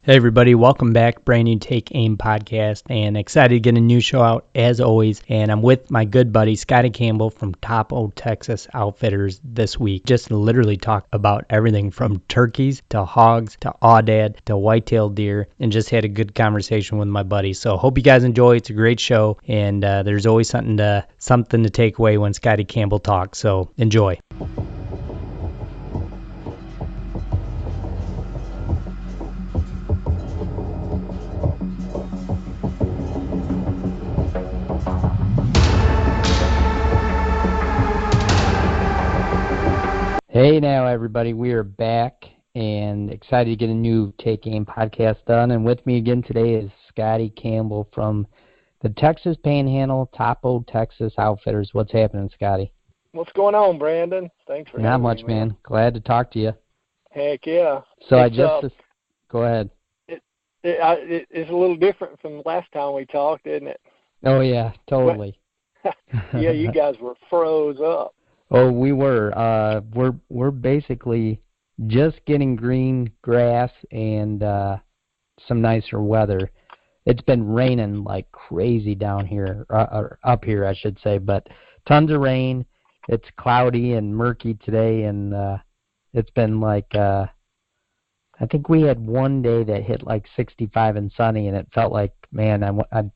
Hey everybody, welcome back. Brand new Take Aim podcast, and excited to get a new show out as always. And I'm with my good buddy Scotti Campbell from TAO Texas Outfitters this week. Just literally talk about everything from turkeys to hogs to aoudad to white-tailed deer, and just had a good conversation with my buddy. So hope you guys enjoy. It's a great show, and there's always something to take away when Scotti Campbell talks. So enjoy. Hey now, everybody. We are back and excited to get a new Take Aim podcast done. And with me again today is Scotti Campbell from the Texas Panhandle, TAO Texas Outfitters. What's happening, Scotti? What's going on, Brandon? Thanks for Not having much, me, man. Glad to talk to you. Heck yeah. So go ahead. It's a little different from the last time we talked, isn't it? Oh, yeah, totally. Yeah, you guys were froze up. Oh, we were. We're basically just getting green grass and some nicer weather. It's been raining like crazy down here, or up here, I should say, but tons of rain. It's cloudy and murky today, and it's been like, I think we had one day that hit like 65 and sunny, and it felt like, man, I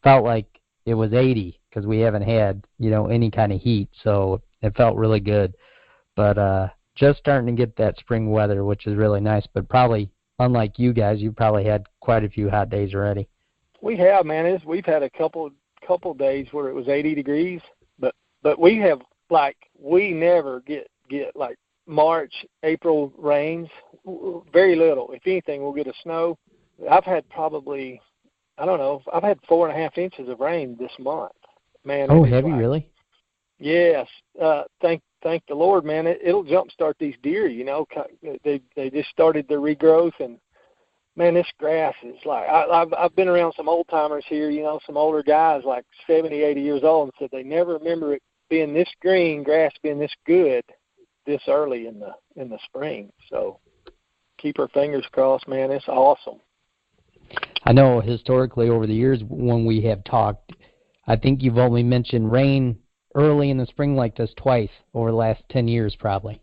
felt like it was 80 because we haven't had, any kind of heat, so it felt really good. But just starting to get that spring weather, which is really nice, but probably, unlike you guys, you probably had quite a few hot days already. We have, man. We've had a couple days where it was 80 degrees, but we have, like, we never get like March, April rains, very little. If anything, we'll get a snow. I've had probably, I don't know, I've had 4.5 inches of rain this month. Man. Oh, have you really? Yes. Thank the Lord, man. It'll jumpstart these deer, They just started their regrowth, and, man, this grass is like, I've been around some old timers here, some older guys like 70, 80 years old, and said they never remember it being this green, grass being this good this early in the spring. So keep our fingers crossed, man. It's awesome. I know historically over the years when we have talked, I think you've only mentioned rain early in the spring like this twice over the last 10 years probably.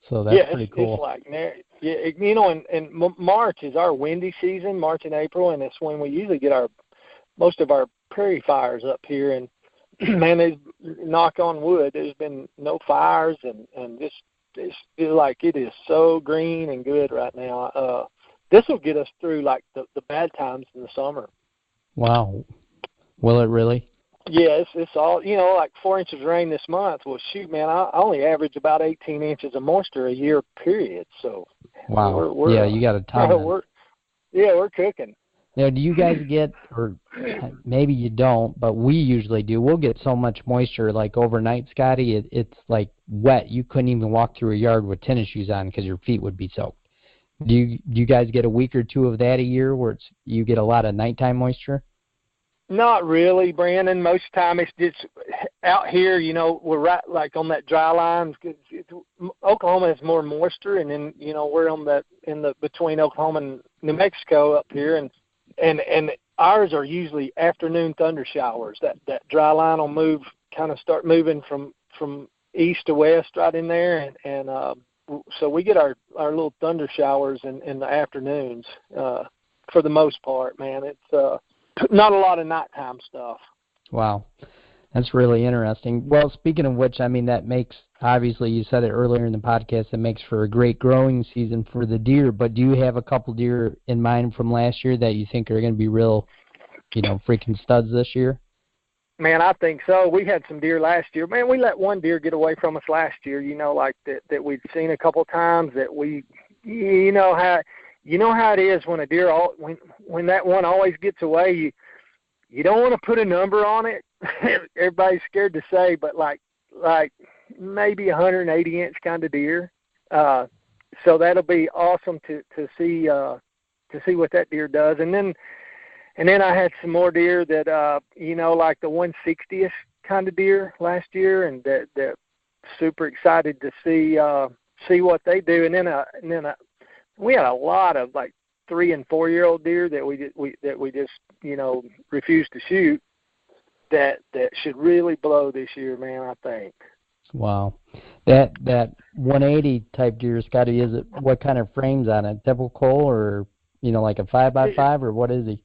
So that's pretty cool. It's like, and March is our windy season, March and April, and it's when we usually get most of our prairie fires up here. And, man, knock on wood, there's been no fires, and just it's like it is so green and good right now. This will get us through, like, the bad times in the summer. Wow. Will it really? Yeah, it's all, like 4 inches of rain this month. Well, shoot, man, I only average about 18 inches of moisture a year, period. So, wow. Yeah, you got a ton. We're cooking. Now, do you guys get, or maybe you don't, but we usually do, we'll get so much moisture, like overnight, Scotti, it's like wet. You couldn't even walk through a yard with tennis shoes on because your feet would be soaked. Do you guys get a week or two of that a year where you get a lot of nighttime moisture? Not really, Brandon. Most of the time it's just out here, we're right like on that dry line. Oklahoma has more moisture, and then, we're in the between Oklahoma and New Mexico up here, and ours are usually afternoon thunder showers. That dry line will start moving from east to west right in there, and so we get our little thunder showers in the afternoons for the most part, man. It's not a lot of nighttime stuff. Wow. That's really interesting. Well, speaking of which, I mean, that makes, obviously, you said it earlier in the podcast, it makes for a great growing season for the deer, but do you have a couple deer in mind from last year that you think are going to be real, freaking studs this year? Man, I think so. We had some deer last year. Man, we let one deer get away from us last year, like that we'd seen a couple times that we, how it is when a deer, when that one always gets away, you don't want to put a number on it. Everybody's scared to say, but like maybe 180-inch kind of deer. So that'll be awesome to see what that deer does. And then I had some more deer that like the 160th kind of deer last year, and that super excited to see what they do. And then we had a lot of like 3 and 4 year old deer that we just refuse to shoot that should really blow this year, man. I think. Wow. That 180 type deer, Scotty, is it, what kind of frames on it? Typical, or like a 5x5, or what is he?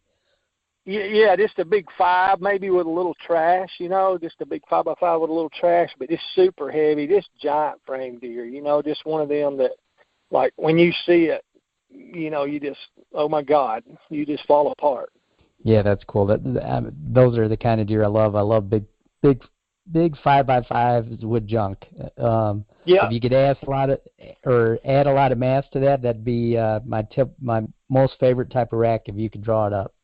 Yeah, just a big 5, maybe with a little trash, just a big 5x5 with a little trash, but just super heavy, just giant frame deer, just one of them that, like, when you see it, you just, oh my God, you just fall apart. Yeah, that's cool. Those are the kind of deer I love. I love big 5x5s with junk. Yeah. If you could add a lot of mass to that, that'd be my most favorite type of rack if you could draw it up.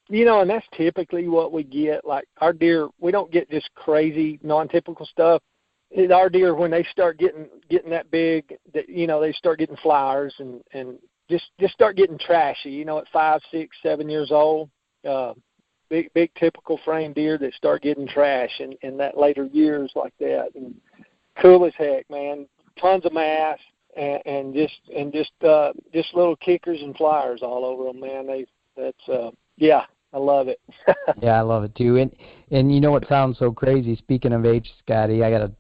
And that's typically what we get. Like our deer, we don't get just crazy, non-typical stuff. Our deer, when they start getting that big, that they start getting flowers and just start getting trashy. At 5, 6, 7 years old, big typical frame deer that start getting trash in that later years like that. And cool as heck, man. Tons of mass and just little kickers and flyers all over them, man. Yeah, I love it. Yeah, I love it too. And you know what sounds so crazy? Speaking of age, Scotty, I gotta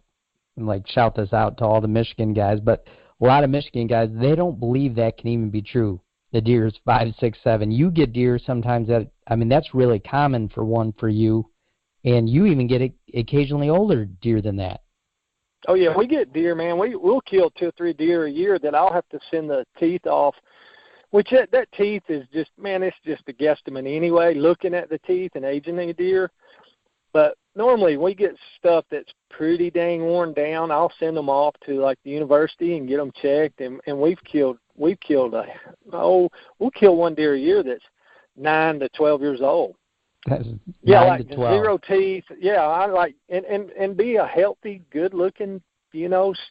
shout this out to all the Michigan guys, but a lot of Michigan guys, they don't believe that can even be true. The deer's 5, 6, 7. You get deer sometimes that's really common for you, and you even get occasionally older deer than that. Oh yeah, we get deer, man. We'll kill 2 or 3 deer a year that I'll have to send the teeth off. Which that teeth is just, man, it's just a guesstimate anyway, looking at the teeth and aging the deer. But normally we get stuff that's pretty dang worn down. I'll send them off to like the university and get them checked. And we'll kill one deer a year that's 9 to 12 years old. That's yeah, 9 like to 12. 0 teeth. Yeah, I like and be a healthy, good looking,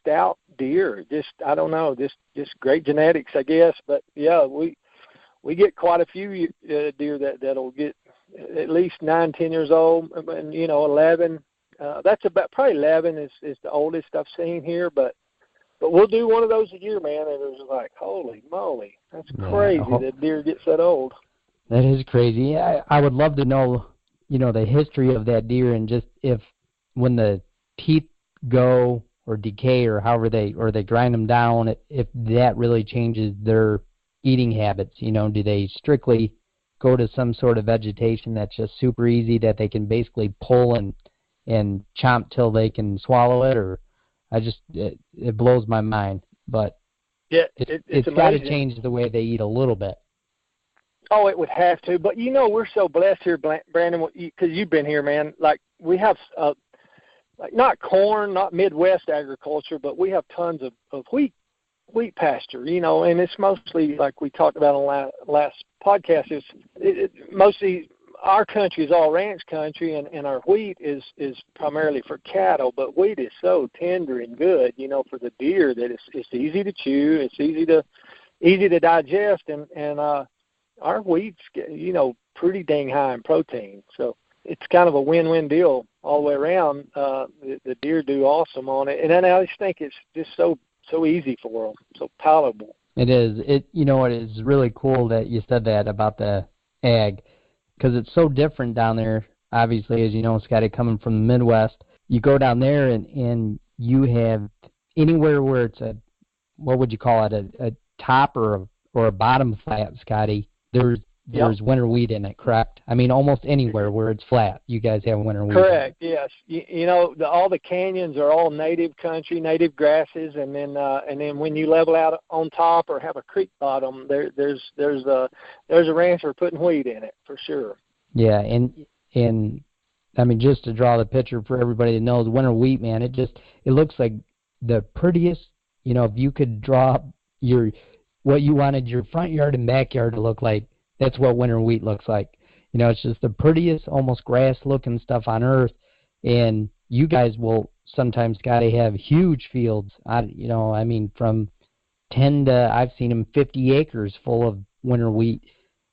stout deer. Just, I don't know, just great genetics, I guess. But yeah, we get quite a few deer that'll get at least 9, 10 years old, and 11. That's about probably 11 is the oldest I've seen here. But we'll do one of those a year, man. And it was like, holy moly, that's crazy that deer gets that old. That is crazy. I would love to know, the history of that deer, and just when the teeth go or decay or however they grind them down, if that really changes their eating habits. Do they strictly go to some sort of vegetation that's just super easy that they can basically pull and chomp till they can swallow it? Or it blows my mind. But yeah, it's got to change the way they eat a little bit. Oh, it would have to. But, we're so blessed here, Brandon, because you've been here, man. Like, we have, not corn, not Midwest agriculture, but we have tons of wheat pasture, and it's mostly, like we talked about on last podcast, mostly our country is all ranch country, and our wheat is primarily for cattle, but wheat is so tender and good, for the deer that it's easy to chew, it's easy to digest, and our wheat's, pretty dang high in protein. So it's kind of a win-win deal all the way around. The deer do awesome on it. And then I just think it's just so easy for them, so palatable. It is. It is really cool that you said that about the ag, because it's so different down there. Obviously, as you know, Scotty, coming from the Midwest, you go down there and you have anywhere where it's what would you call it, a top or a bottom flat, Scotty, there's winter wheat in it, correct? I mean, almost anywhere where it's flat, you guys have winter wheat. Correct. Yes. All the canyons are all native country, native grasses, and then when you level out on top or have a creek bottom, there's a rancher putting wheat in it for sure. Yeah, and I mean, just to draw the picture for everybody that knows winter wheat, man, it looks like the prettiest. If you could draw what you wanted your front yard and backyard to look like, that's what winter wheat looks like. It's just the prettiest, almost grass-looking stuff on earth. And you guys will sometimes, Scotty, have huge fields. From 10 to, I've seen them 50 acres full of winter wheat.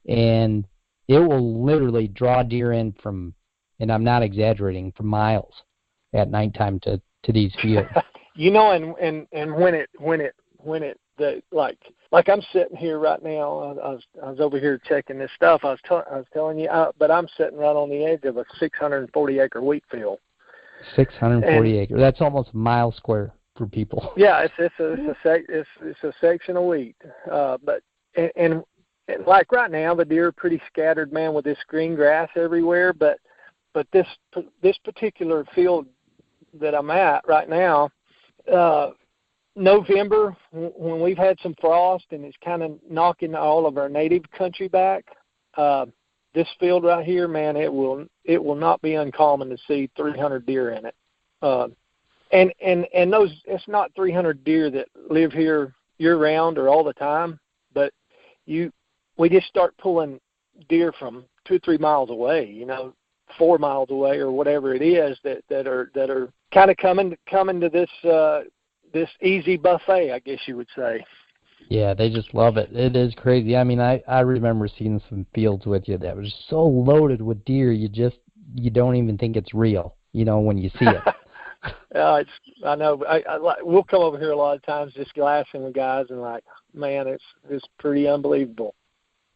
And it will literally draw deer in from, and I'm not exaggerating, from miles at nighttime to these fields. And when it like I'm sitting here right now. I was over here checking this stuff. I was telling you, but I'm sitting right on the edge of a 640 acre wheat field. 640 acres. That's almost a mile square for people. Yeah, it's a section of wheat. But and like right now, the deer are pretty scattered, man, with this green grass everywhere. But this particular field that I'm at right now, November, when we've had some frost and it's kind of knocking all of our native country back, this field right here, man, it will not be uncommon to see 300 deer in it. And those, it's not 300 deer that live here year round or all the time, but we just start pulling deer from 2 or 3 miles away, 4 miles away or whatever it is that are kind of coming to this easy buffet, I guess you would say. Yeah, they just love it. It is crazy. I mean, I remember seeing some fields with you that was so loaded with deer, you don't even think it's real, when you see it. I know. We'll come over here a lot of times just glassing with guys, and like, man, it's pretty unbelievable.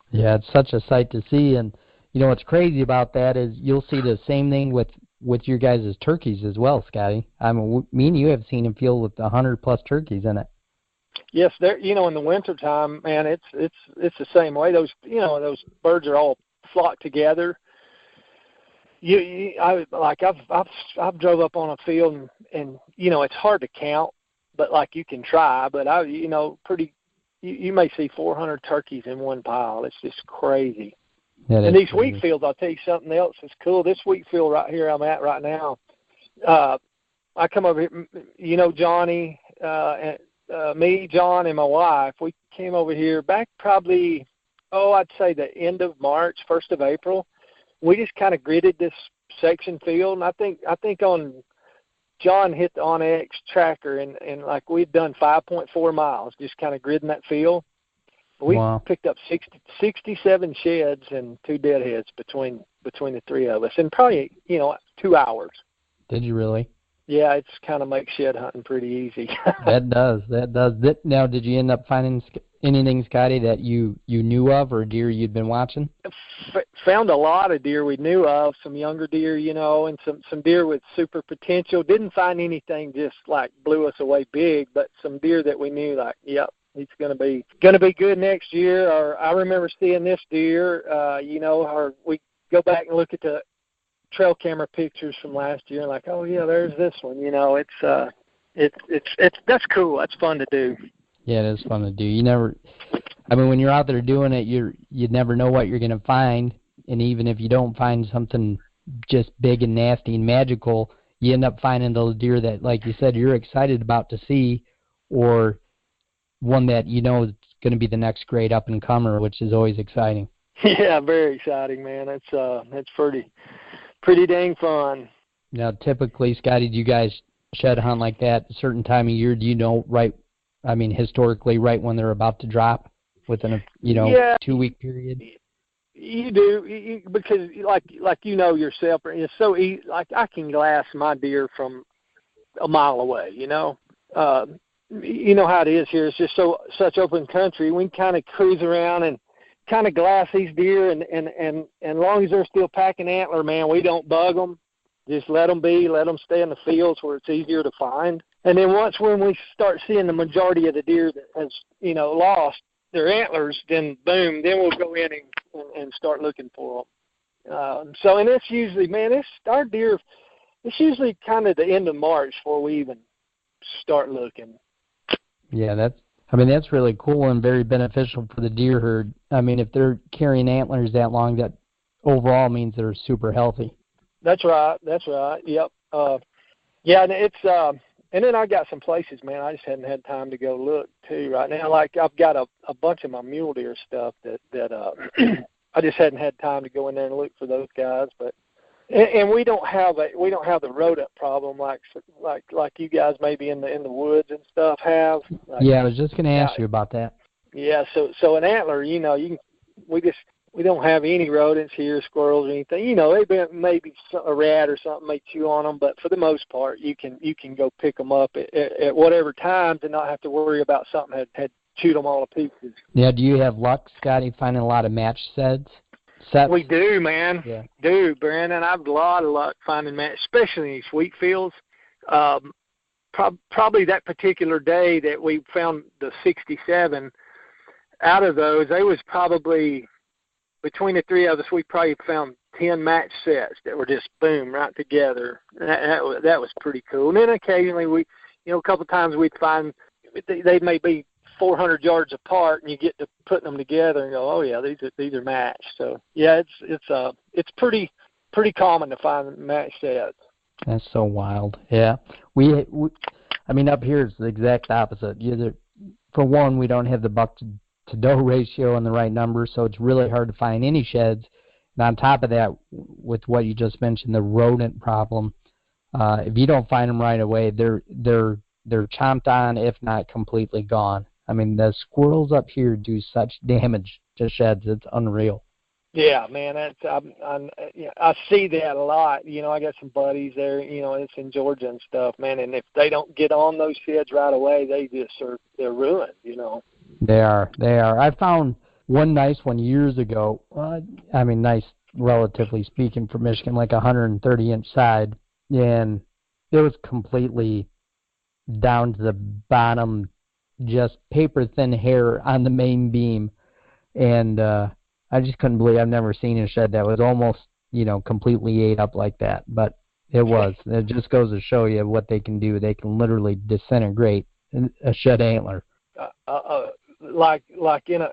Yeah, it's such a sight to see, and what's crazy about that is you'll see the same thing with your guys' turkeys as well, Scotty. I mean, me and you have seen a field with 100+ turkeys in it. Yes, there. In the wintertime, man, it's the same way. Those birds are all flocked together. I've drove up on a field and it's hard to count, but like you can try. But you may see 400 turkeys in one pile. It's just crazy. Yeah, and these crazy. wheat fields, I'll tell you something else that's cool. This wheat field right here I'm at right now, I come over here, Johnny, me, John, and my wife, we came over here back probably, I'd say the end of March, 1st of April. We just kind of gridded this section field, and I think on John hit the OnX tracker, and like we'd done 5.4 miles, just kind of gridding that field. We picked up 67 sheds and 2 deadheads between the 3 of us, in probably 2 hours. Did you really? Yeah, it's kind of makes shed hunting pretty easy. That does. Now, did you end up finding anything, Scotty, that you knew of or deer you'd been watching? Found a lot of deer we knew of, some younger deer, and some deer with super potential. Didn't find anything just like blew us away big, but some deer that we knew like, yep, he's gonna be good next year. Or I remember seeing this deer, or we go back and look at the trail camera pictures from last year, and like, oh yeah, there's this one. It's that's cool. That's fun to do. Yeah, it is fun to do. When you're out there doing it, you never know what you're gonna find, and even if you don't find something just big and nasty and magical, you end up finding those deer that, like you said, you're excited about to see, or one that is going to be the next great up and comer, which is always exciting. Yeah, very exciting, man. It's pretty dang fun. Now, typically, Scotty, do you guys shed hunt like that a certain time of year? Do you know historically, right when they're about to drop within a 2-week period? You do, because like yourself, it's so easy. Like I can glass my deer from a mile away. You know how it is here. It's just such open country. We can kind of cruise around and kind of glass these deer, and as long as they're still packing antler, man, we don't bug them. Just let them be, let them stay in the fields where it's easier to find. And then when we start seeing the majority of the deer that has, lost their antlers, then boom, then we'll go in and start looking for them. And it's usually, our deer, it's usually kind of the end of March before we even start looking. Yeah, that's really cool and very beneficial for the deer herd. If they're carrying antlers that long, that overall means they're super healthy. That's right. Yep. Yeah, and it's and then I got some places, man, I just hadn't had time to go look too right now. Like I've got a bunch of my mule deer stuff that I just hadn't had time to go in there and look for those guys. But and we don't have the rodent problem like you guys maybe in the woods and stuff have. Yeah, I was just going to ask you about that. Yeah, so an antler, we don't have any rodents here, squirrels or anything. Maybe a rat or something may chew on them, but for the most part, you can go pick them up at whatever times and not have to worry about something had chewed them all to pieces. Yeah, do you have luck, Scotty, finding a lot of match sets? We do, man. Yeah. Do, Brandon. I've had a lot of luck finding match, especially in these wheat fields. Probably that particular day that we found the 67, out of those, they was probably, between the three of us, we probably found 10 match sets that were just, boom, right together. That was pretty cool. And then occasionally a couple of times we'd find they may be 400 yards apart, and you get to putting them together and go, oh yeah, these are matched. So yeah, it's pretty common to find match sets. That's so wild. Yeah, we up here it's the exact opposite. For one, we don't have the buck to doe ratio and the right number, so it's really hard to find any sheds. And on top of that, with what you just mentioned, the rodent problem, if you don't find them right away, they're chomped on, if not completely gone. I mean, the squirrels up here do such damage to sheds; it's unreal. Yeah, man, I see that a lot. I got some buddies there. It's in Georgia and stuff, man. And if they don't get on those sheds right away, they're ruined. They are. I found one nice one years ago. Nice, relatively speaking, for Michigan, like 130-inch side, and it was completely down to the bottom, just paper-thin hair on the main beam, and I just couldn't believe I've never seen a shed that was almost, completely ate up like that. But it was. It just goes to show you what they can do. They can literally disintegrate a shed antler. Like in a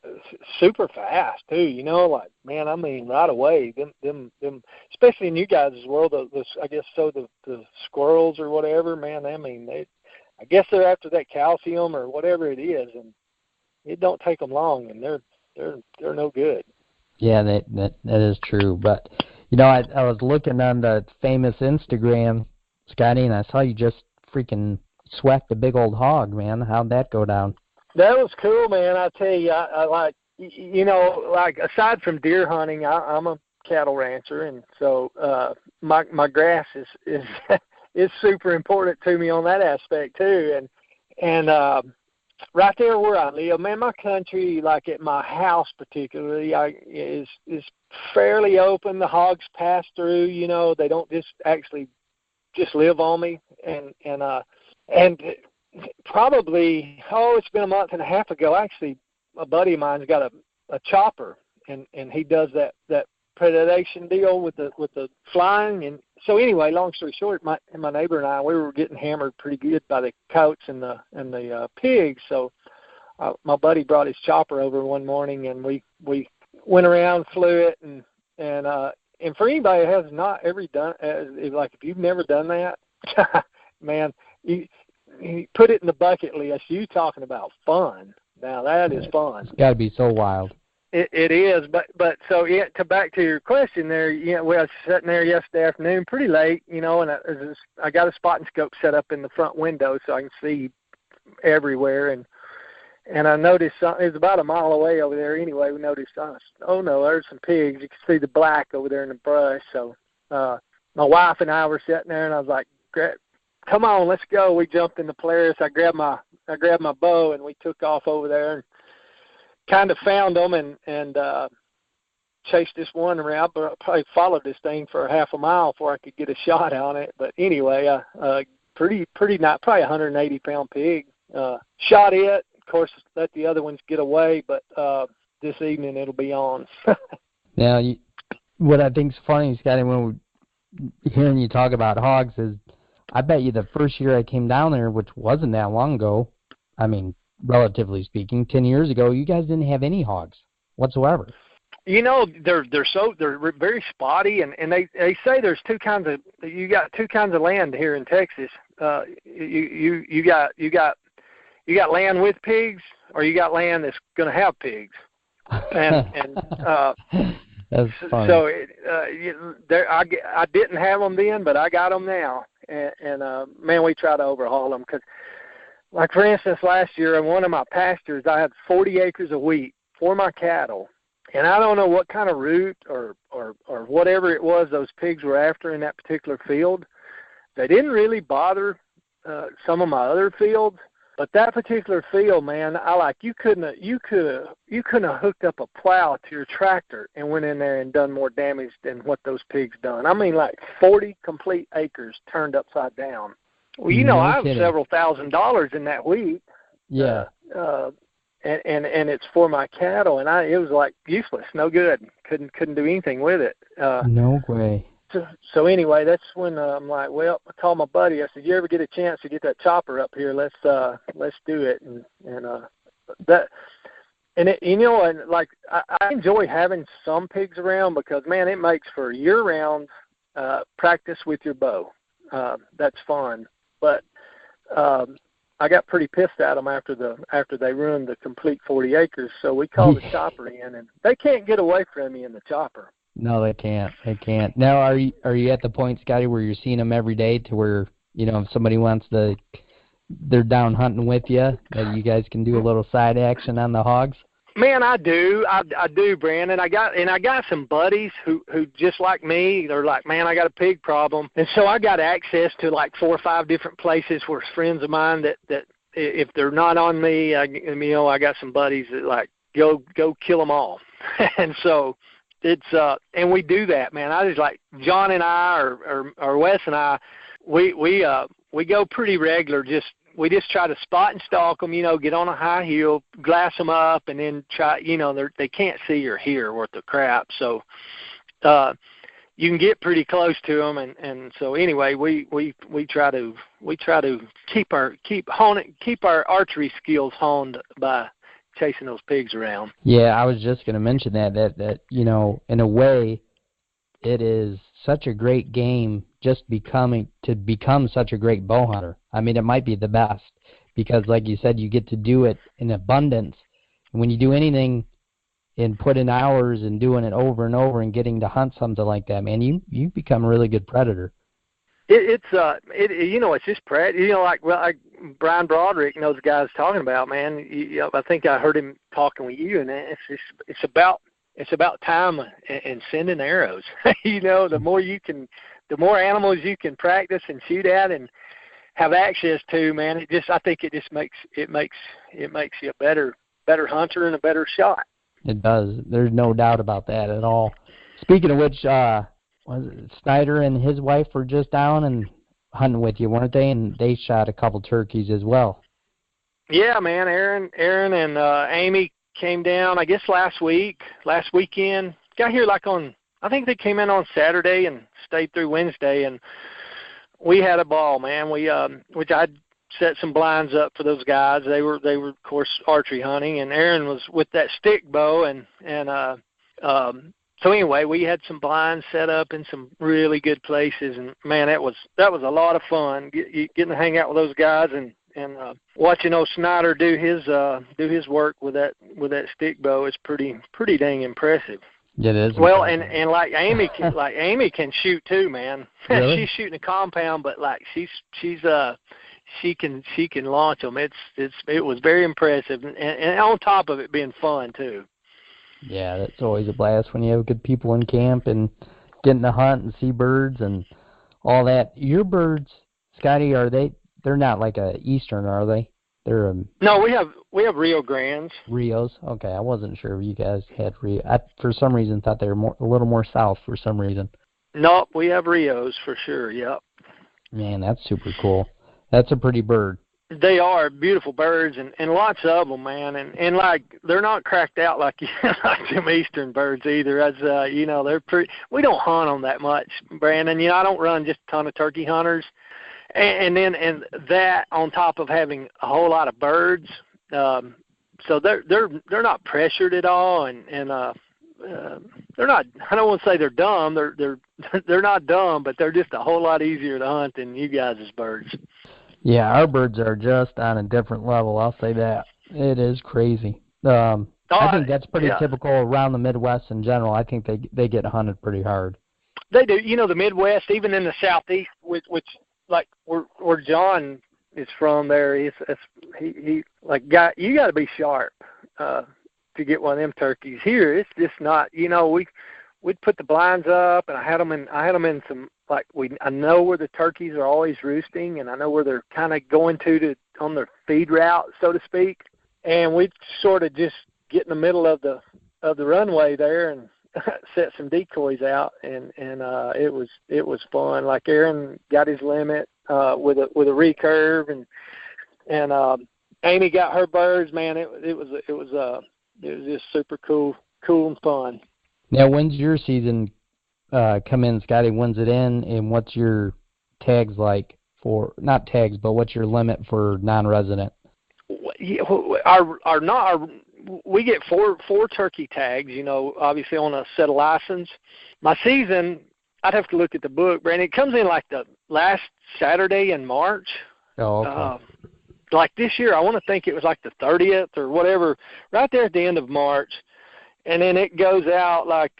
super fast too. Man, right away. Them, especially in you guys' world. I guess the squirrels or whatever. Man, I guess they're after that calcium or whatever it is, and it don't take them long, and they're no good. Yeah, that is true. But, I was looking on the famous Instagram, Scotty, and I saw you just freaking swept a big old hog, man. How'd that go down? That was cool, man. I tell you, I like, like aside from deer hunting, I'm a cattle rancher, and so my grass is is super important to me on that aspect too. And right there where I live, man, my country, like at my house particularly, is fairly open. The hogs pass through. They don't just live on me. And probably, it's been a month and a half ago. Actually, a buddy of mine's got a chopper, and he does that predation deal with the flying. And so anyway, long story short, my neighbor and I, we were getting hammered pretty good by the coyotes and the pigs. So my buddy brought his chopper over one morning, and we went around, flew it, and for anybody who has not ever done, like if you've never done that, man, you put it in the bucket list. You talking about fun? Now that is fun. It's got to be so wild. It is, but so back to your question there. We was sitting there yesterday afternoon, pretty late, and I got a spotting scope set up in the front window so I can see everywhere, and I noticed something. It was about a mile away over there. Anyway, we noticed, oh no, there's some pigs. You can see the black over there in the brush. So my wife and I were sitting there, and I was like, come on, let's go. We jumped in the Polaris. I grabbed my bow, and we took off over there and kind of found them and chased this one around. But I probably followed this thing for a half a mile before I could get a shot on it. But anyway, pretty not probably 180-pound pig. Shot it. Of course, let the other ones get away. But this evening it'll be on. Now, what I think's funny, Scotty, when we're hearing you talk about hogs is, I bet you the first year I came down there, which wasn't that long ago, relatively speaking, 10 years ago, you guys didn't have any hogs whatsoever. They're very spotty, and they say there's you got two kinds of land here in Texas. You got land with pigs, or you got land that's going to have pigs. And that's funny. So I didn't have them then, but I got them now. And man, we try to overhaul them because, like for instance, last year in one of my pastures, I had 40 acres of wheat for my cattle, and I don't know what kind of root or whatever it was those pigs were after in that particular field. They didn't really bother some of my other fields, But that particular field, man, you couldn't have hooked up a plow to your tractor and went in there and done more damage than what those pigs done. I mean, like 40 complete acres turned upside down. Well, I have several $1,000s in that wheat. Yeah. And it's for my cattle, and it was like useless, no good. Couldn't do anything with it. No way. So anyway, that's when I'm like, well, I called my buddy. I said, "You ever get a chance to get that chopper up here? Let's do it." And like I enjoy having some pigs around because, man, it makes for year-round practice with your bow. That's fun, but I got pretty pissed at them after they ruined the complete 40 acres. So we called the chopper in, and they can't get away from me in the chopper. No, they can't. They can't. Now, are you at the point, Scotty, where you're seeing them every day to where, if somebody wants they're down hunting with you, that you guys can do a little side action on the hogs? Man, I do. I do, Brandon. I got some buddies who just like me. They're like, man, I got a pig problem. And so I got access to like 4 or 5 different places where friends of mine that if they're not on me, I got some buddies that like, go kill them all. And so it's and we do that, man. I just like John and I or Wes and I, we go pretty regular. We just try to spot and stalk them, get on a high hill, glass them up, and then try, they can't see or hear worth of crap. So you can get pretty close to them, and so anyway, we try to keep our archery skills honed by chasing those pigs around. Yeah, I was just going to mention that in a way, it is such a great game just to become such a great bow hunter. I mean, it might be the best because, like you said, you get to do it in abundance. And when you do anything and put in hours and doing it over and over and getting to hunt something like that, man, you become a really good predator. It's just practice. Like Brian Broderick knows the guy I was talking about, man. I think I heard him talking with you, and it's about time and sending arrows. The more animals you can practice and shoot at and have access to, man, I think it just makes you a better hunter and a better shot. It does. There's no doubt about that at all. Speaking of which, was it Snyder and his wife were just down and hunting with you, weren't they? And they shot a couple turkeys as well. Yeah, man. Aaron and Amy came down, I guess last weekend. Got here I think they came in on Saturday and stayed through Wednesday, and we had a ball, man. Which I'd set some blinds up for those guys. They were of course archery hunting, and Aaron was with that stick bow, and so anyway, we had some blinds set up in some really good places, and man, that was a lot of fun getting to hang out with those guys and watching old Snyder do his work with that stick bow is pretty dang impressive. It is. Well, and like Amy can shoot too, man. Really? She's shooting a compound, but like she can launch them. It was very impressive, and on top of it being fun too. Yeah, that's always a blast when you have good people in camp and getting to hunt and see birds and all that. Your birds, Scotty, they're not like a Eastern, are they? They're No, we have Rio Grandes. Rios. Okay, I wasn't sure if you guys had Rio. I for some reason thought they were a little more south for some reason. Nope, we have Rios for sure. Yep. Man, that's super cool. That's a pretty bird. They are beautiful birds, and lots of them, man. And like they're not cracked out like them Eastern birds either. As they're pretty. We don't hunt them that much, Brandon. I don't run just a ton of turkey hunters, and that on top of having a whole lot of birds, so they're not pressured at all, and they're not. I don't want to say they're dumb. They're not dumb, but they're just a whole lot easier to hunt than you guys' birds. Yeah, our birds are just on a different level. I'll say that. It is crazy. I think that's pretty typical around the Midwest in general. I think they get hunted pretty hard. They do. The Midwest, even in the Southeast, which like where John is from, there he like you got to be sharp to get one of them turkeys. Here, it's just not. We'd put the blinds up, and I had them in some I know where the turkeys are always roosting, and I know where they're kind of going to on their feed route, so to speak. And we sort of just get in the middle of the runway there and set some decoys out, and it was fun. Like Aaron got his limit with a recurve, and Amy got her birds. Man, it was just super cool and fun. Now, when's your season come in, Scotty? When's it in, and what's your tags like for, not tags, but what's your limit for non-resident? We get four turkey tags, obviously on a set of license. My season, I'd have to look at the book, Brandon. It comes in like the last Saturday in March. Oh, okay. Like this year, I want to think it was like the 30th or whatever, right there at the end of March. And then it goes out like,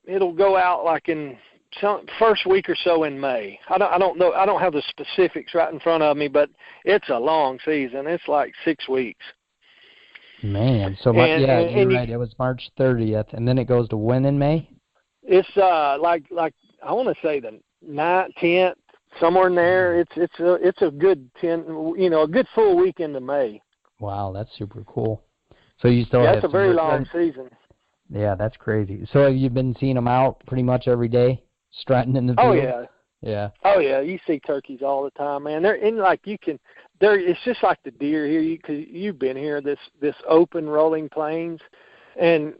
it'll go out like in some first week or so in May. I don't know. I don't have the specifics right in front of me, but it's a long season. It's like 6 weeks. Man, so you're right. It was March 30th, and then it goes to when in May? It's like I want to say the 9th, 10th, somewhere in there. It's a good 10, a good full week into May. Wow, that's super cool. So you still have it's a very long season. Yeah, that's crazy. So have you been seeing them out pretty much every day, strutting in the field? Oh yeah. Yeah. Oh yeah, you see turkeys all the time, man. They're in it's just like the deer here, because you've been here. This open rolling plains, and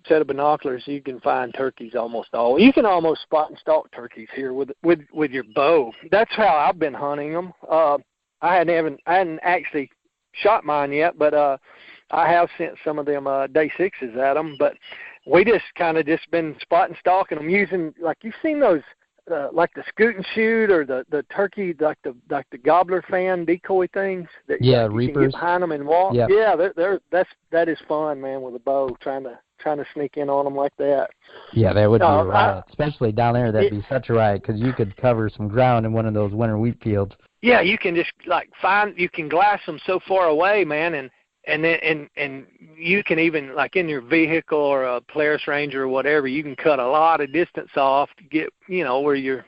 set of binoculars, you can find turkeys almost all. You can almost spot and stalk turkeys here with your bow. That's how I've been hunting them. I hadn't actually shot mine yet, but I have sent some of them day sixes at them. But we just kind of been spot and stalking them using, like, you've seen those. Like the scoot and shoot, or the turkey, like the gobbler fan decoy things. That reapers. You can get behind them and walk. Yep. Yeah, that is fun, man. With a bow, trying to sneak in on them like that. Yeah, that would be a riot, especially down there. That'd be such a riot because you could cover some ground in one of those winter wheat fields. Yeah, you can just you can glass them so far away, man, and you can even, like in your vehicle or a Polaris Ranger or whatever, you can cut a lot of distance off to get, where you're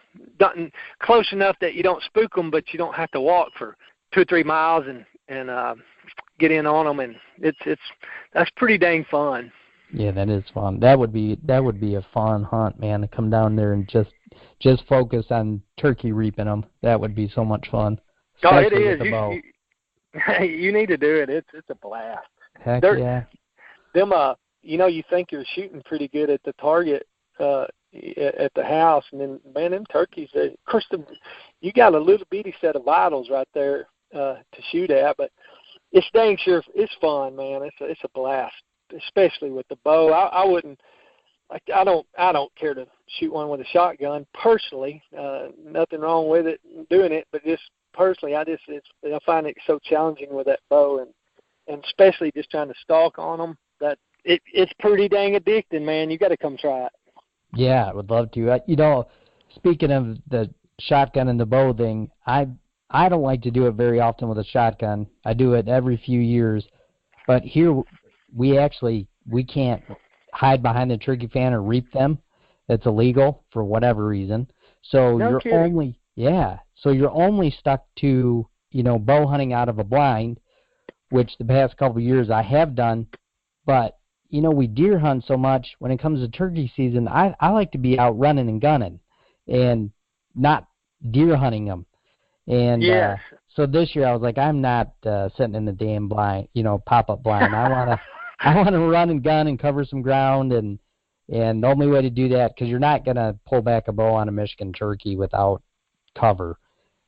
close enough that you don't spook them, but you don't have to walk for 2 or 3 miles and get in on them, and that's pretty dang fun. Yeah, that is fun. That would be a fun hunt, man, to come down there and just focus on turkey reaping them. That would be so much fun. Oh, it is. You need to do it. It's a blast. Heck yeah. Them, you think you're shooting pretty good at the target at the house, and then, man, them turkeys. Of course, you got a little bitty set of vitals right there to shoot at, but it's dang sure it's fun, man. It's a blast, especially with the bow. I wouldn't. I don't care to shoot one with a shotgun personally. Nothing wrong with it, doing it, but just personally, I find it so challenging with that bow, and especially just trying to stalk on them. That it's pretty dang addicting, man. You got to come try it. Yeah, I would love to. Speaking of the shotgun and the bow thing, I don't like to do it very often with a shotgun. I do it every few years, but here we can't hide behind the turkey fan or reap them. It's illegal for whatever reason. So you're only stuck to, bow hunting out of a blind, which the past couple of years I have done. But, we deer hunt so much. When it comes to turkey season, I like to be out running and gunning and not deer hunting them. And so this year I was like, I'm not sitting in the damn blind, pop-up blind. I want to run and gun and cover some ground, and the only way to do that, because you're not going to pull back a bow on a Michigan turkey without cover.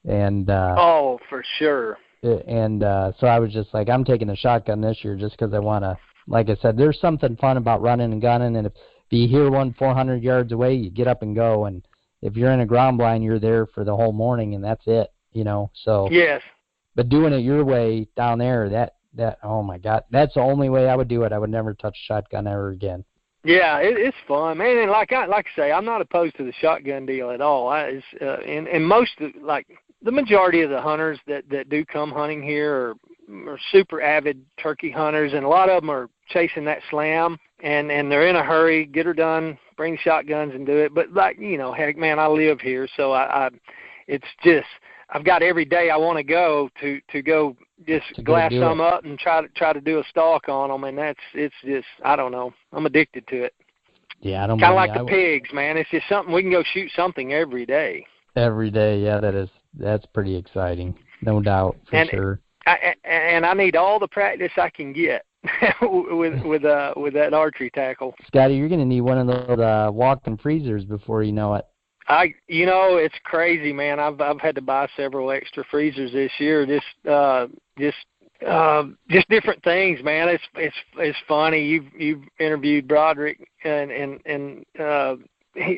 And for sure. And so I was just like, I'm taking a shotgun this year just because I want to, like I said, there's something fun about running and gunning, and if you hear one 400 yards away, you get up and go, and if you're in a ground blind, you're there for the whole morning, and that's it, so. Yes. But doing it your way down there, that oh my God, that's the only way I would do it. I would never touch a shotgun ever again. Yeah, it's fun, man. And like I say, I'm not opposed to the shotgun deal at all. And most the majority of the hunters that do come hunting here are super avid turkey hunters, and a lot of them are chasing that slam, and they're in a hurry, get her done, bring shotguns and do it. But like, heck, man, I live here, so it's just, I've got every day I want to go to go just glass some up and try to do a stalk on them, and it's just, I don't know, I'm addicted to it. Yeah, I don't. Kind of like the pigs, man. It's just something we can go shoot something every day. Every day, yeah, that's pretty exciting, no doubt, for sure. And I need all the practice I can get with that archery tackle. Scotti, you're gonna need one of those walk-in freezers before you know it. It's crazy, man. I've had to buy several extra freezers this year. Just different things, man. It's funny. You've interviewed Broderick, and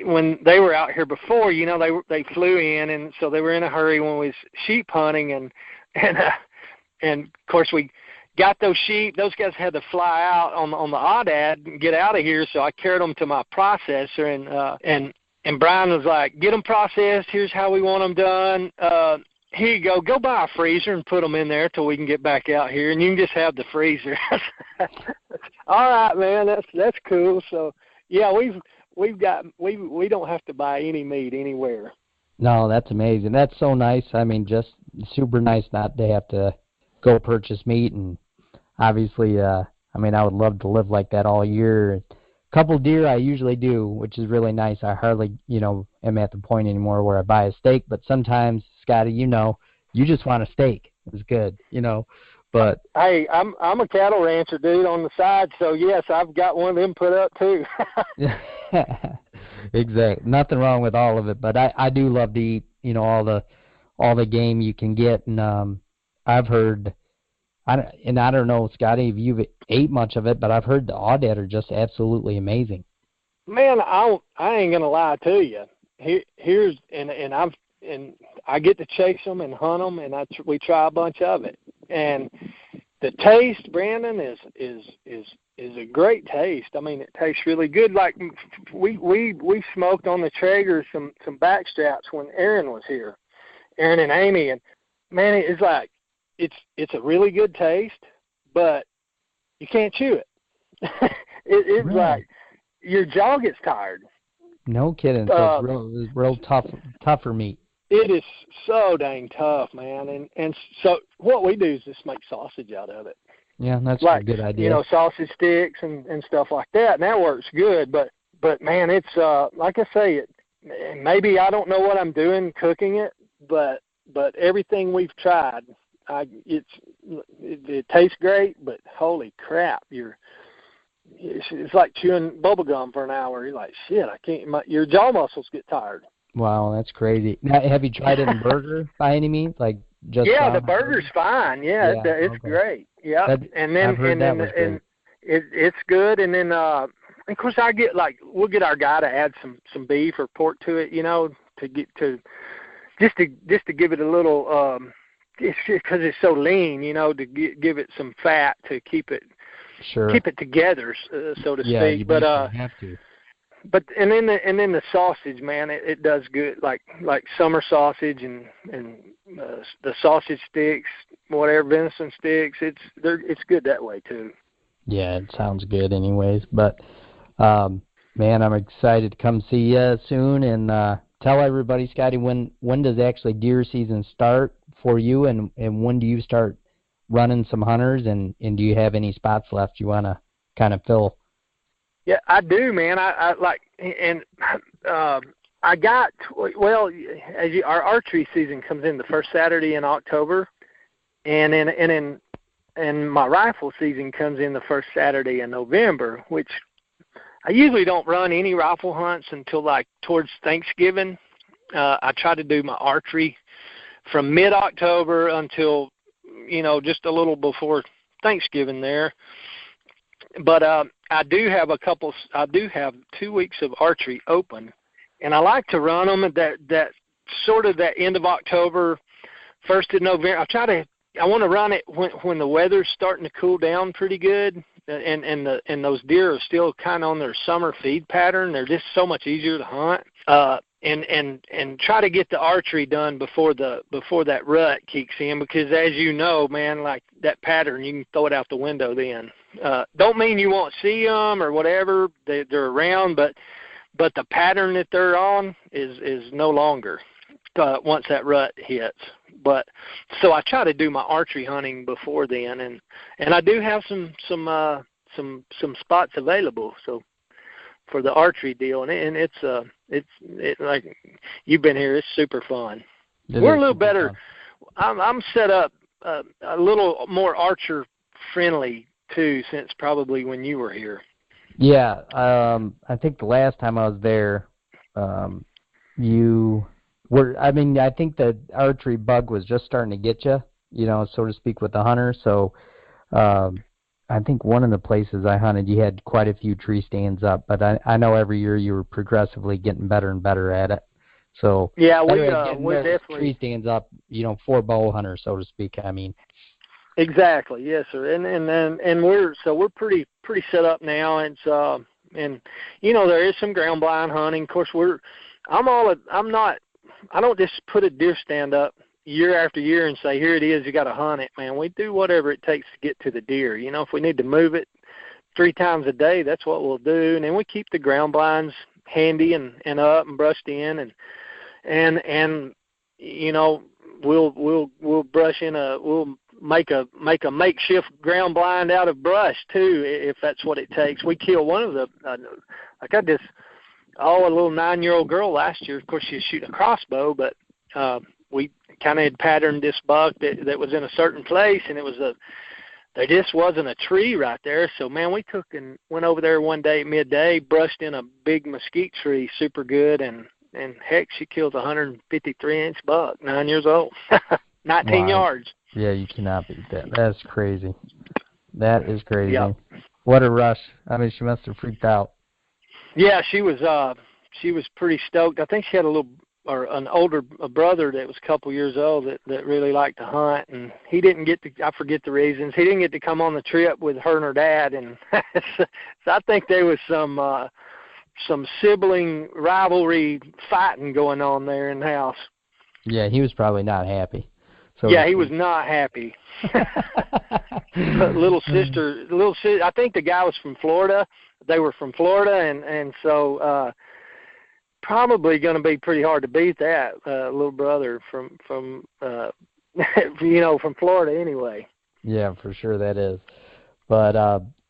when they were out here before, they flew in, and so they were in a hurry when we was sheep hunting, and of course we got those sheep. Those guys had to fly out on the Aoudad and get out of here, so I carried them to my processor, and Brian was like, "Get them processed. Here's how we want them done. Here you go. Go buy a freezer and put them in there till we can get back out here, and you can just have the freezer." All right, man. That's cool. So yeah, we don't have to buy any meat anywhere. No, that's amazing. That's so nice. I mean, just super nice not to have to go purchase meat, and obviously, I would love to live like that all year. Couple deer I usually do, which is really nice. I hardly, am at the point anymore where I buy a steak, but sometimes, Scotti, you just want a steak. It's good, but hey, I'm a cattle rancher, dude, on the side, so yes, I've got one of them put up too. Exactly. Nothing wrong with all of it, but I do love to eat, all the game you can get, and I've heard, I don't know, Scotti, if you've ate much of it, but I've heard the Aoudad are just absolutely amazing. Man, I ain't gonna lie to you. Here's I get to chase them and hunt them, and we try a bunch of it, and the taste, Brandon, is a great taste. I mean, it tastes really good. Like we smoked on the Traeger some backstraps when Aaron was here, Aaron and Amy, and man, it's like it's a really good taste, but you can't chew it. It's really? Like your jaw gets tired. No kidding. So it's real tougher meat. It is so dang tough, man. And so what we do is just make sausage out of it. Yeah, that's like, a good idea. Sausage sticks and stuff like that, and that works good. But man, it's like I say, maybe I don't know what I'm doing cooking it, but everything we've tried, it tastes great. But holy crap, it's like chewing bubble gum for an hour. You're like, shit, I can't. Your jaw muscles get tired. Wow, that's crazy. Now, have you tried it in burger by any means? Like just the burger's fine. Yeah, it's okay. Great. Yeah, it's good. And then of course we'll get our guy to add some beef or pork to it, to get to just to give it a little because it's so lean, to give it some fat to keep it together, so to speak. You have to. But and then the sausage, man, it does good. Like summer sausage and the sausage sticks, whatever, venison sticks. It's good that way too. Yeah, it sounds good, anyways. But man, I'm excited to come see you soon and tell everybody, Scotti, when does actually deer season start for you, and when do you start running some hunters, and do you have any spots left you want to kind of fill? Yeah, I do, man. I like, and I got, well, our archery season comes in the first Saturday in October, and my rifle season comes in the first Saturday in November, which I usually don't run any rifle hunts until like towards Thanksgiving. I try to do my archery from mid-October until, just a little before Thanksgiving there. But I do have 2 weeks of archery open, and I like to run them at that sort of that end of October, 1st of November. I want to run it when the weather's starting to cool down pretty good, and those deer are still kind of on their summer feed pattern. They're just so much easier to hunt. And try to get the archery done before that rut kicks in, because as you know, man, like that pattern, you can throw it out the window then. Don't mean you won't see them or whatever. They're around, but the pattern that they're on is no longer once that rut hits. But so I try to do my archery hunting before then, and I do have some spots available. So for the archery deal, and it's like you've been here. It's super fun. We're a little better. I'm set up a little more archer friendly too, since probably when you were here. Yeah, I think the last time I was there, you were. I mean, I think the archery bug was just starting to get you, so to speak, with the hunter. So, I think one of the places I hunted, you had quite a few tree stands up, but I know every year you were progressively getting better and better at it. So yeah, we're definitely tree stands up, for bow hunters, so to speak. I mean, exactly, yes, sir. And we're pretty set up now. And there is some ground blind hunting. Of course, I don't just put a deer stand up year after year and say, here it is, you got to hunt it, man. We do whatever it takes to get to the deer. If we need to move it 3 times a day, that's what we'll do. And then we keep the ground blinds handy and up and brushed in, and we'll brush in we'll make a makeshift ground blind out of brush too, if that's what it takes. We killed one of the a little 9-year-old girl last year. Of course, she was shooting a crossbow, but we kind of had patterned this buck that was in a certain place, and there just wasn't a tree right there. So, man, we took and went over there one day at midday, brushed in a big mesquite tree super good, and heck, she killed a 153-inch buck, 9 years old, 19 yards. Yeah, you cannot beat that. That's crazy. That is crazy. Yep. What a rush. I mean, she must have freaked out. Yeah, she was pretty stoked. I think she had an older brother that was a couple years old that really liked to hunt, and he didn't get to, I forget the reasons, he didn't get to come on the trip with her and her dad, and so I think there was some sibling rivalry fighting going on there in the house. Yeah, he was probably not happy. So yeah, he was not happy. But little sister, I think the guy was from Florida. They were from Florida, and so probably going to be pretty hard to beat that little brother from from Florida anyway. Yeah, for sure that is. But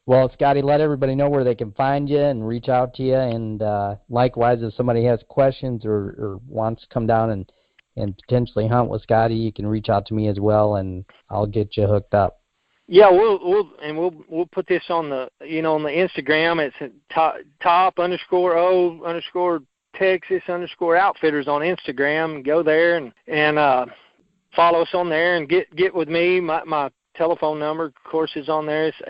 well, Scotty, let everybody know where they can find you and reach out to you, and likewise, if somebody has questions or wants to come down and potentially hunt with Scotti, you can reach out to me as well, and I'll get you hooked up. Yeah, we'll put this on the on the Instagram. It's top_O_Texas_outfitters on Instagram. Go there and follow us on there and get with me. My telephone number, of course, is on there. It's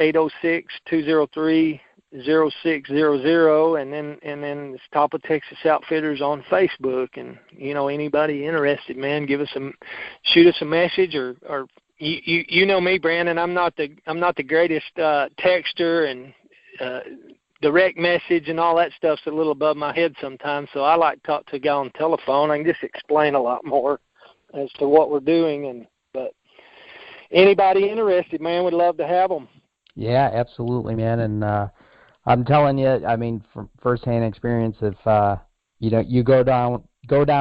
806-203-0600, and then it's Top of Texas Outfitters on Facebook. And anybody interested, man, shoot us a message or you know me, Brandon. I'm not the greatest texter, and direct message and all that stuff's a little above my head sometimes. So I like to talk to a guy on the telephone. I can just explain a lot more as to what we're doing. But anybody interested, man, would love to have them. Yeah, absolutely, man. And I'm telling you, I mean, from firsthand experience, if you go down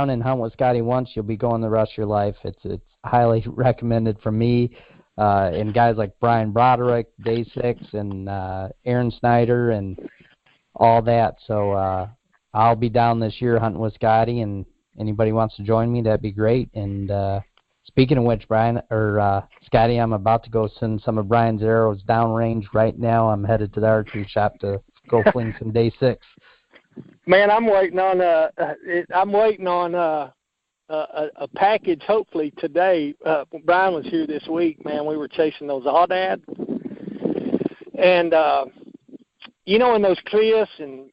and hunt with Scotty once, you'll be going the rest of your life. It's highly recommended from me, and guys like Brian Broderick, Day 6, and Aaron Snyder, and all that. So I'll be down this year hunting with Scotty, and anybody wants to join me, that'd be great. And speaking of which, Scotty, I'm about to go send some of Brian's arrows downrange right now. I'm headed to the archery shop to go fling some Day 6. Man, I'm waiting on a package hopefully today. Brian was here this week, man. We were chasing those aoudads, and in those cliffs and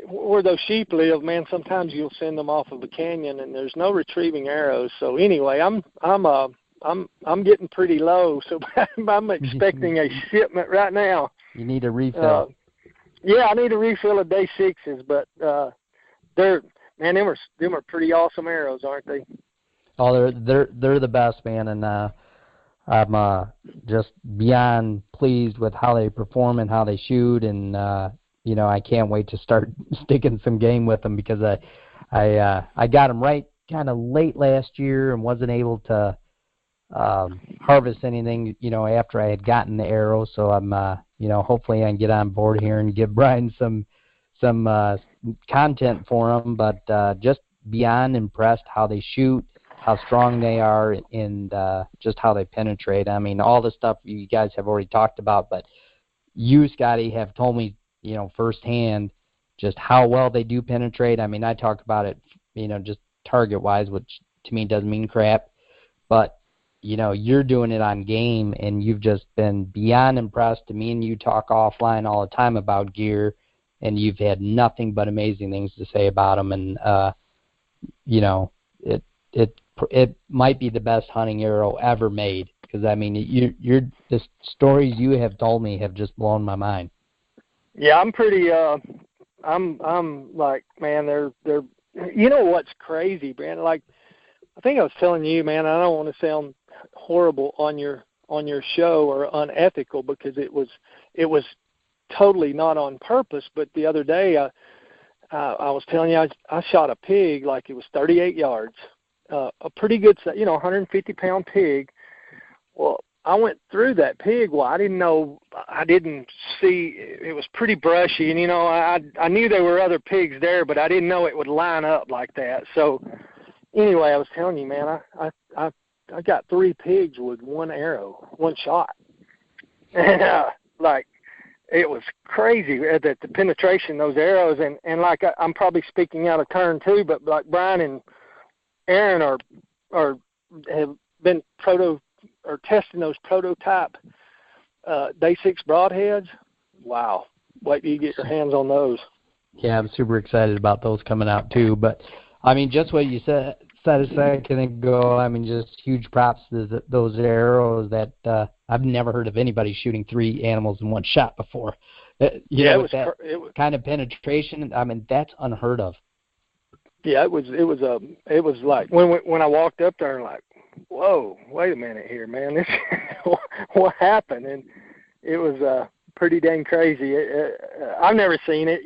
where those sheep live, man, sometimes you'll send them off of a canyon and there's no retrieving arrows. So anyway, I'm getting pretty low, so I'm expecting a shipment right now. You need a refill. Yeah, I need a refill of Day 6s, but them are pretty awesome arrows, aren't they? Oh, they're the best, man. And I'm just beyond pleased with how they perform and how they shoot, and I can't wait to start sticking some game with them because I got them right kind of late last year and wasn't able to harvest anything, after I had gotten the arrow. So I'm, hopefully I can get on board here and give Brian some content for him. But just beyond impressed how they shoot, how strong they are, and just how they penetrate. I mean, all the stuff you guys have already talked about, but you, Scotty, have told me, firsthand just how well they do penetrate. I mean, I talk about it, just target-wise, which to me doesn't mean crap, but you're doing it on game, and you've just been beyond impressed. Me and you talk offline all the time about gear, and you've had nothing but amazing things to say about them. And it might be the best hunting arrow ever made, because I mean, the stories you have told me have just blown my mind. Yeah, I'm pretty. I'm like, man, they're. What's crazy, Brandon? Like, I think I was telling you, man. I don't want to sound horrible on your show or unethical, because it was totally not on purpose. But the other day, I was telling you, I shot a pig like it was 38 yards, a pretty good, 150-pound pig. Well, I went through that pig. Well, I didn't see, it was pretty brushy, and I knew there were other pigs there, but I didn't know it would line up like that. So anyway, I was telling you, man, I got 3 pigs with one arrow, one shot. And it was crazy that the penetration of those arrows, and like I'm probably speaking out of turn too, but like Brian and Aaron have been testing those prototype Day 6 broadheads. Wow. Wait till you get your hands on those. Yeah, I'm super excited about those coming out too. But I mean, just what you said a second ago, I mean, just huge props to those arrows that I've never heard of anybody shooting 3 animals in one shot before. With that kind of penetration, I mean, that's unheard of. Yeah, it was like when I walked up there and like, whoa, wait a minute here, man, this what happened? And it was pretty dang crazy. I've never seen it,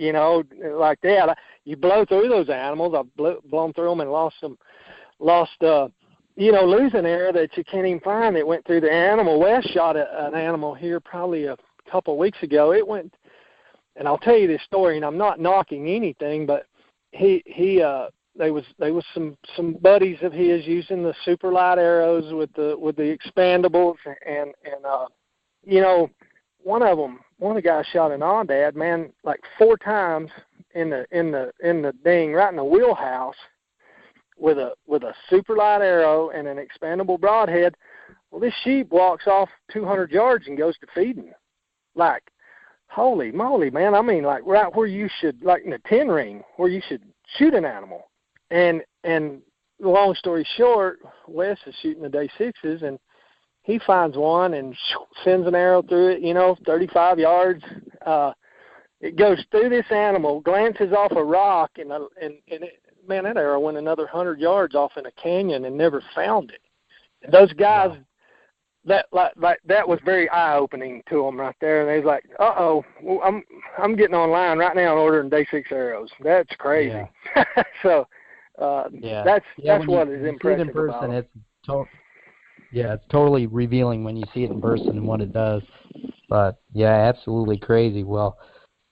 like that. You blow through those animals. I've blown through them and lost losing arrow that you can't even find. It went through the animal. Wes shot an animal here probably a couple of weeks ago. It went, and I'll tell you this story, and I'm not knocking anything, but there was some buddies of his using the super light arrows with the expandables, and one of the guys shot an aoudad, man, like 4 times in the ding, right in the wheelhouse, with a super light arrow and an expandable broadhead. Well, this sheep walks off 200 yards and goes to feeding. Like, holy moly, man! I mean, like right where you should, like in the 10 ring, where you should shoot an animal. And long story short, Wes is shooting the Day 6s, and he finds one and sends an arrow through it, 35 yards. It goes through this animal, glances off a rock, and man, that arrow went another 100 yards off in a canyon and never found it. And those guys, wow. that was very eye-opening to them right there. And they was like, well, I'm getting online right now and ordering Day 6 arrows. That's crazy. Yeah. So that's what is impressive about it. It's totally revealing when you see it in person and what it does. But yeah, absolutely crazy. Well,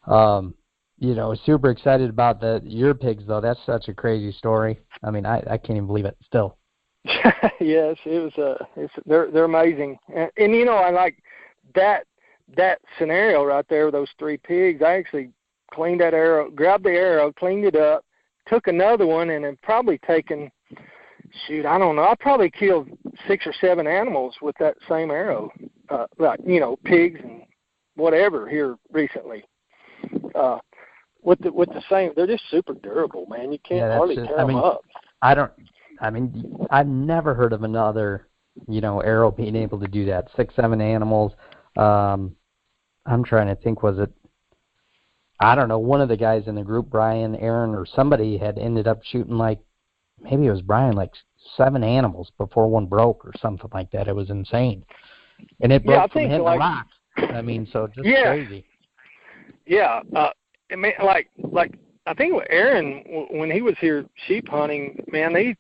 super excited about your pigs though. That's such a crazy story. I mean, I can't even believe it still. Yes, it was. They're amazing, and I like that scenario right there with those 3 pigs. I actually cleaned that arrow, grabbed the arrow, cleaned it up, took another one, and had probably taken, I don't know, I probably killed 6 or 7 animals with that same arrow, pigs and whatever here recently. With the same, they're just super durable, man. You can't hardly tear them up. I've never heard of another, arrow being able to do that. 6, 7 animals. I'm trying to think, was it, I don't know, one of the guys in the group, Brian, Aaron, or somebody had ended up shooting maybe it was Brian, like 7 animals before one broke or something like that. It was insane. And it broke from hitting the rock. I mean, so just crazy. Yeah. I mean, like I think with Aaron, when he was here sheep hunting, man, the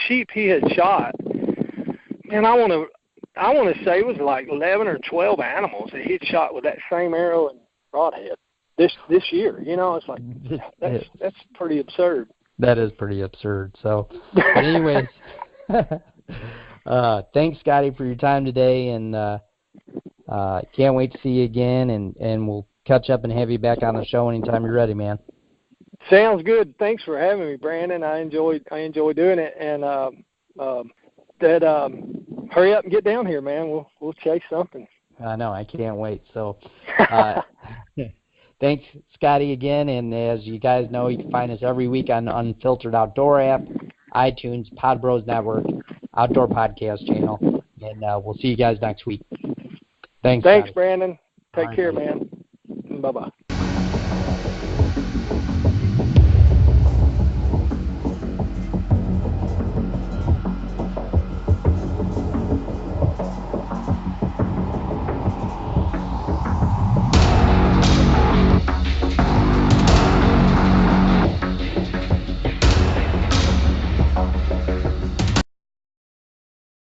sheep he had shot, man, I want to say it was like 11 or 12 animals that he'd shot with that same arrow and broadhead this year. You know, it's like that's pretty absurd. That is pretty absurd. So, but anyways, thanks, Scotti, for your time today, and can't wait to see you again, and we'll catch up and have you back on the show anytime you're ready, man. Sounds good. Thanks for having me, Brandon. I enjoy doing it, and hurry up and get down here, man. We'll chase something. I know. I can't wait. So, thanks, Scotti, again. And as you guys know, you can find us every week on the Unfiltered Outdoor app, iTunes, Pod Bros Network, Outdoor Podcast channel, and we'll see you guys next week. Thanks, Scotty. Brandon. Take care, man. Bye-bye.